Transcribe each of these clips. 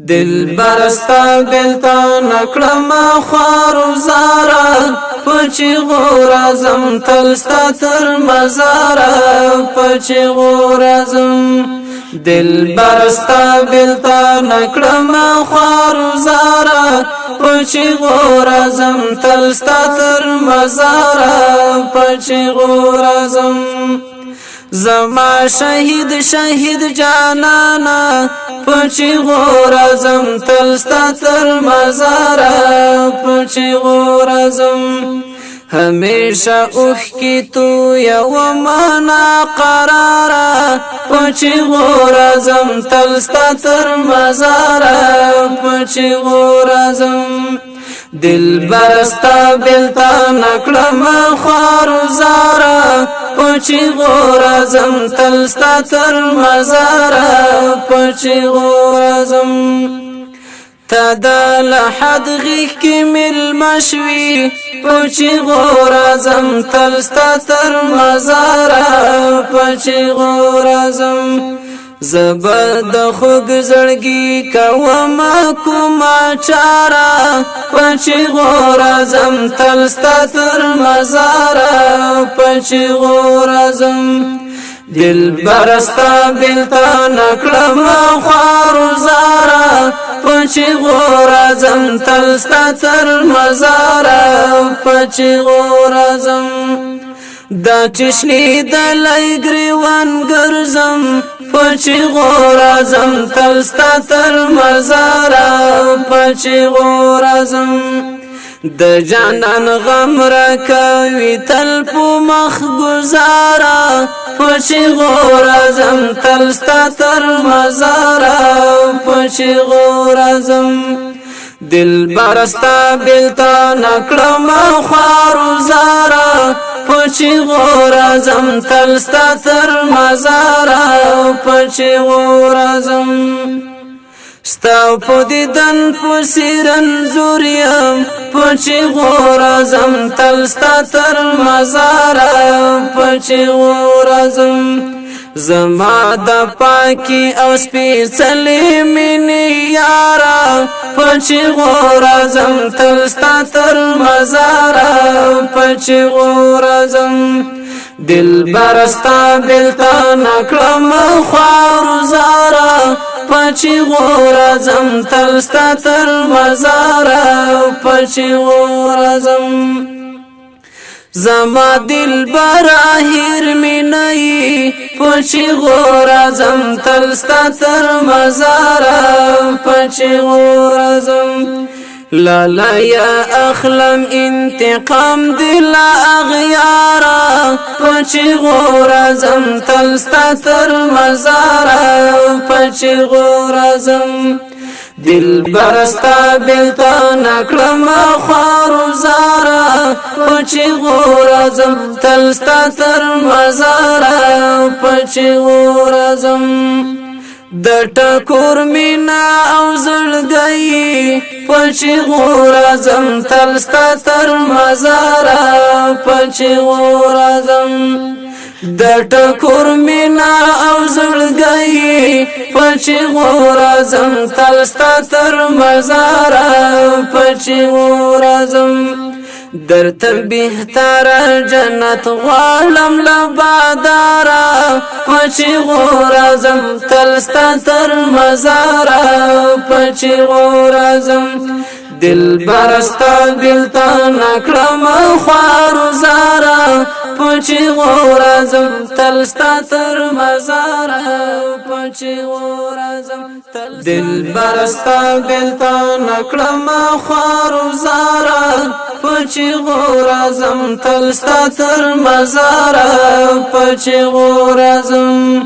دل برستا بلتا نکړم خوار زارا پچی غورازم تلستا تر مزارا پچی غورازم دل برستا بلتا نکړم خوار زارا پچی غورازم تلستا تر مزارا پچی غورازم زما شهید جانانا پچی غورازم تلستا تر مزارا پچی غورازم ہمیشہ اوخ کی تو یو مانا قرارا پچی غورازم تلستا تر مزارا پچی غورازم دل برستا بلتا نکړم خوار زارا پچی غورازم تلستا تر مزارا پچی غورازم تا لحد غیخ کی مل مشوی پچی غورازم تلستا تر مزارا پچی غورازم زبد خوگ زړګي کوم کوما چارا پچی غورازم تلستا تر مزارا پچی غورازم دل برستا بلتا نکړم خوار زارا پچی غورازم تلستا تر مزارا پچی غورازم دا چشنی دلای گریوان گرزم پچی غورازم تلستا تر مزارا پچی غورازم د جانان غم را کوي تل په مخ گزارا پچی غورازم تلستا تر مزارا پچی غورازم دل برستا بلتا نکړم خوار زارا پچی غورازم تلستا تر مزارا پچی غورازم ستا په دیدن په سیرن زوریم پچی غورازم تلستا تر مزارا پچی غورازم زما د پاکی او سپیڅلی مینې یارا پچی غورازم تلستا تر مزارا پچی غورازم دل برستا بلتا نکړم خوار زارا پچی غورازم تلستا تر مزارا پچی غورازم زما دل براهیر می نئی پچی غورازم تلستا تر مزارا پچی غورازم لالا یا اخلم انتقام دل اغیارا پچی غورازم تلستا تر مزارا پچی غورازم دل برستا بلتا نکړم خوار زارا پچی غورازم تلستا تر مزارا پچی غورازم د ټکور مینا او زړګي پچی غورازم تلستا تر مزارا پچی غورازم د ټکور مینا او زړګي پچی غورازم تلستا تر مزارا پچی غورازم در بهتر جنت غالم لبادارا پچی غورازم تلستا تر مزارا پچی غورازم دل برستا بلتا نکړم خوار زارا پچی غورازم تلستا تر مزارا پچی غورازم دل برستا بلتا نکړم خوار زارا پچی غورازم تلستا تر مزارا پچی غورازم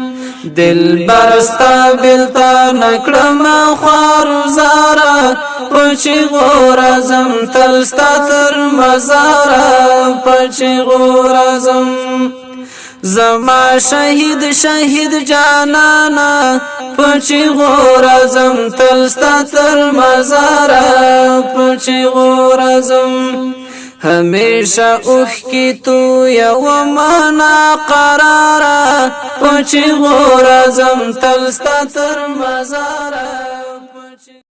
دل برستا بلتا نکړم خوار زارا پچی غورازم تلستا تر مزارا پچی غورازم زما شهید جانانا پچی غورازم تلستا تر مزارا پچی غورازم ہمیشہ اوخ کی تو یو مانا قرارا پچی غورازم تلستا تر مزارا